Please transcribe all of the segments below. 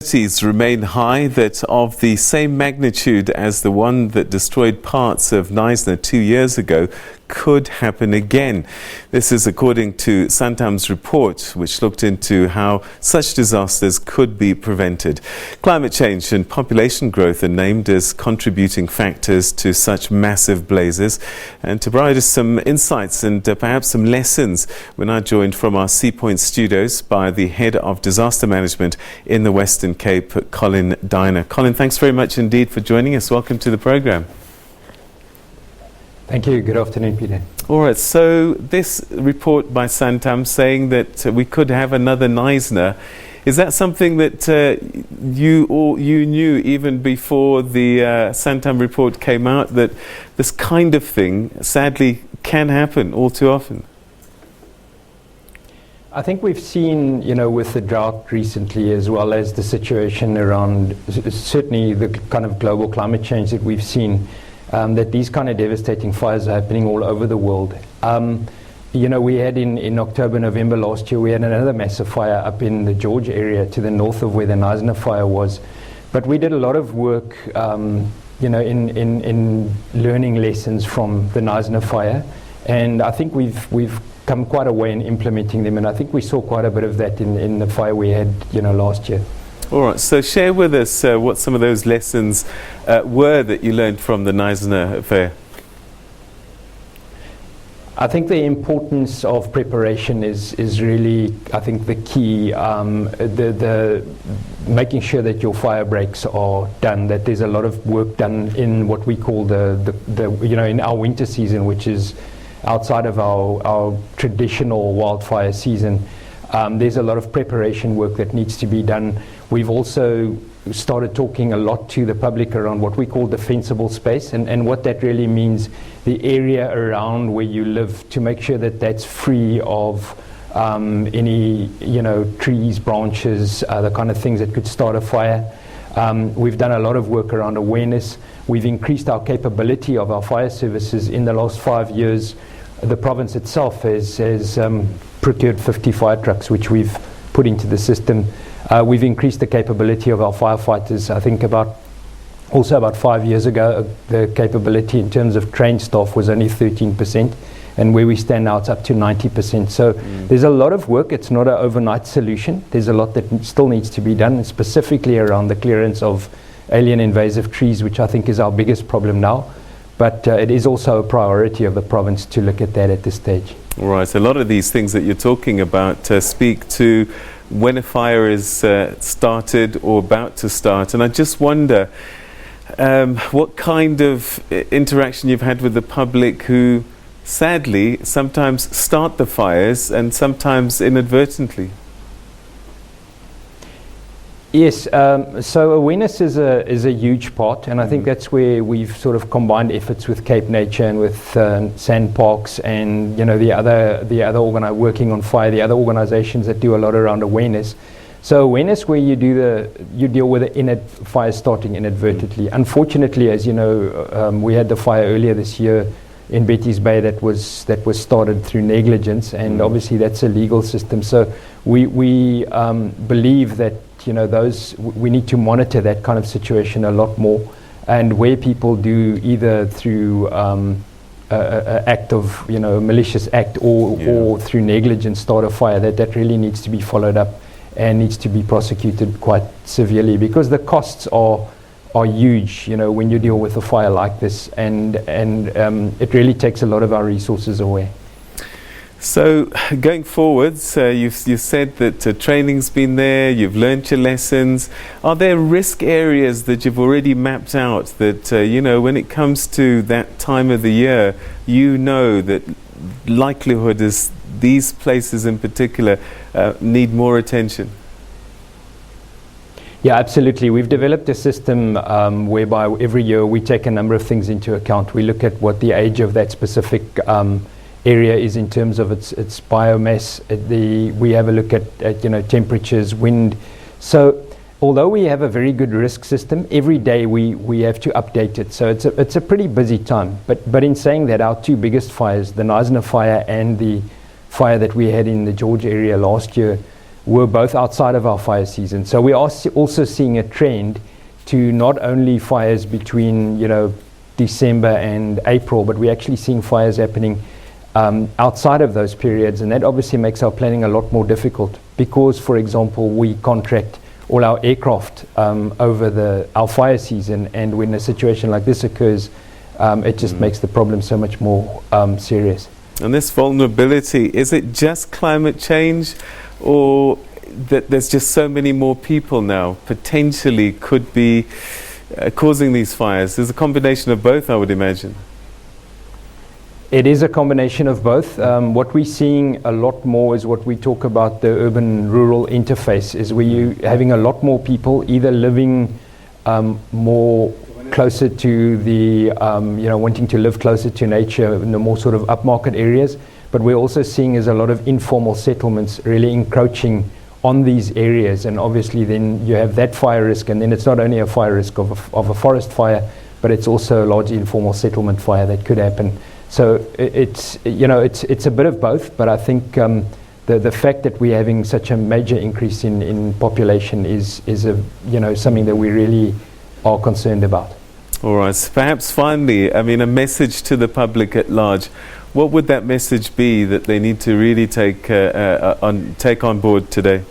Remain high, that of the same magnitude as the one that destroyed parts of Knysna 2 years ago could happen again. This is according to SANTAM's report, which looked into how such disasters could be prevented. Climate change and population growth are named as contributing factors to such massive blazes. And to provide us some insights and perhaps some lessons, we're now joined from our Sea Point studios by the Head of Disaster Management in the Western Cape, Colin Deiner. Colin, thanks very much indeed for joining us. Welcome to the programme. Thank you. Good afternoon, Peter. All right, so this report by SANTAM saying that we could have another Knysna, is that something that you knew even before the SANTAM report came out, that this kind of thing sadly can happen all too often? I think we've seen, with the drought recently, as well as the situation around certainly the kind of global climate change that we've seen, that these kind of devastating fires are happening all over the world. We had in October, November last year, we had another massive fire up in the George area to the north of where the Knysna fire was. But we did a lot of work, in learning lessons from the Knysna fire. And I think we've come quite a way in implementing them. And I think we saw quite a bit of that in the fire we had, last year. All right, so share with us what some of those lessons were that you learned from the Knysna affair. I think the importance of preparation is really, I think, the key. The making sure that your fire breaks are done, that there's a lot of work done in what we call in our winter season, which is outside of our traditional wildfire season. There's a lot of preparation work that needs to be done. We've also started talking a lot to the public around what we call defensible space, and what that really means, the area around where you live, to make sure that that's free of any trees, branches, the kind of things that could start a fire. We've done a lot of work around awareness. We've increased our capability of our fire services in the last 5 years. The province itself has procured 50 fire trucks, which we've put into the system. We've increased the capability of our firefighters. I think about 5 years ago, the capability in terms of trained staff was only 13%, and where we stand now, it's up to 90%. So there's a lot of work. It's not an overnight solution. There's a lot that still needs to be done, specifically around the clearance of alien invasive trees, which I think is our biggest problem now. But it is also a priority of the province to look at that at this stage. Right, a lot of these things that you're talking about speak to when a fire is started or about to start. And I just wonder what kind of interaction you've had with the public who sadly sometimes start the fires and sometimes inadvertently. Yes, so awareness is a huge part, and I think that's where we've sort of combined efforts with Cape Nature and with Sandparks and the other working on fire, the other organisations that do a lot around awareness. So awareness, where you deal with the fire starting inadvertently. Unfortunately, as you know, we had the fire earlier this year in Betty's Bay that was started through negligence, and obviously that's a legal system. So we believe that we need to monitor that kind of situation a lot more, and where people do either through act of malicious act or through negligence start a fire, that really needs to be followed up and needs to be prosecuted quite severely, because the costs are huge when you deal with a fire like this, and it really takes a lot of our resources away. So going forwards, you've said that training's been there, you've learnt your lessons. Are there risk areas that you've already mapped out that, when it comes to that time of the year, that likelihood is these places in particular need more attention? Yeah, absolutely. We've developed a system whereby every year we take a number of things into account. We look at what the age of that specific area is in terms of its biomass. We have a look at temperatures, wind. So although we have a very good risk system, every day we have to update it. So it's a pretty busy time. But in saying that, our two biggest fires, the Knysna fire and the fire that we had in the George area last year, were both outside of our fire season. So we are also seeing a trend to not only fires between, December and April, but we're actually seeing fires happening outside of those periods, and that obviously makes our planning a lot more difficult because, for example, we contract all our aircraft over our fire season, and when a situation like this occurs, it just makes the problem so much more serious. And this vulnerability, is it just climate change, or that there's just so many more people now potentially could be causing these fires? There's a combination of both, I would imagine. It is a combination of both. What we're seeing a lot more is what we talk about the urban-rural interface, is where you're having a lot more people either living more closer to the, wanting to live closer to nature in the more sort of upmarket areas. But we're also seeing is a lot of informal settlements really encroaching on these areas. And obviously then you have that fire risk, and then it's not only a fire risk of a forest fire, but it's also a large informal settlement fire that could happen. So it's a bit of both, but I think the fact that we're having such a major increase in population is something that we really are concerned about. All right, so perhaps finally, a message to the public at large. What would that message be that they need to really take on board today?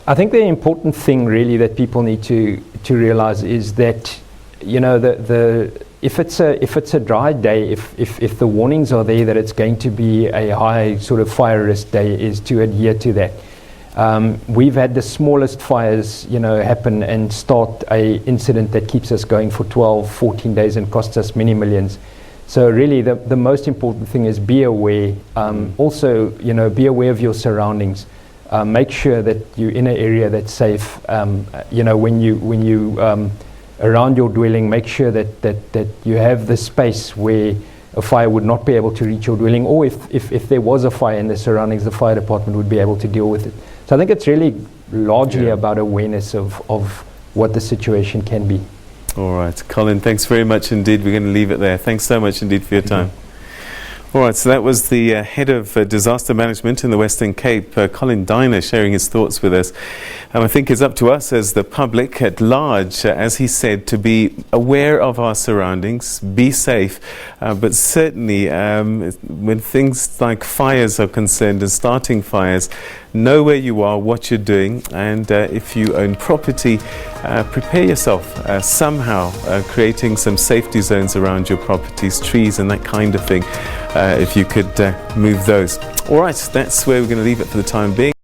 I think the important thing really that people need to realize is that if it's a dry day, if the warnings are there that it's going to be a high sort of fire risk day, is to adhere to that. We've had the smallest fires, happen and start a incident that keeps us going for 12, 14 days and costs us many millions. So really the most important thing is be aware. Also, be aware of your surroundings. Make sure that you're in an area that's safe. When you around your dwelling, make sure that you have the space where a fire would not be able to reach your dwelling, or if there was a fire in the surroundings, the fire department would be able to deal with it. So I think it's really largely about awareness of what the situation can be. All right, Colin, thanks very much indeed. We're going to leave it there. Thanks so much indeed for your time. All right, so that was the head of disaster management in the Western Cape, Colin Deiner, sharing his thoughts with us. I think it's up to us as the public at large, as he said, to be aware of our surroundings, be safe, but certainly when things like fires are concerned and starting fires, know where you are, what you're doing, and if you own property, prepare yourself somehow, creating some safety zones around your properties, trees and that kind of thing, if you could move those. All right, that's where we're going to leave it for the time being.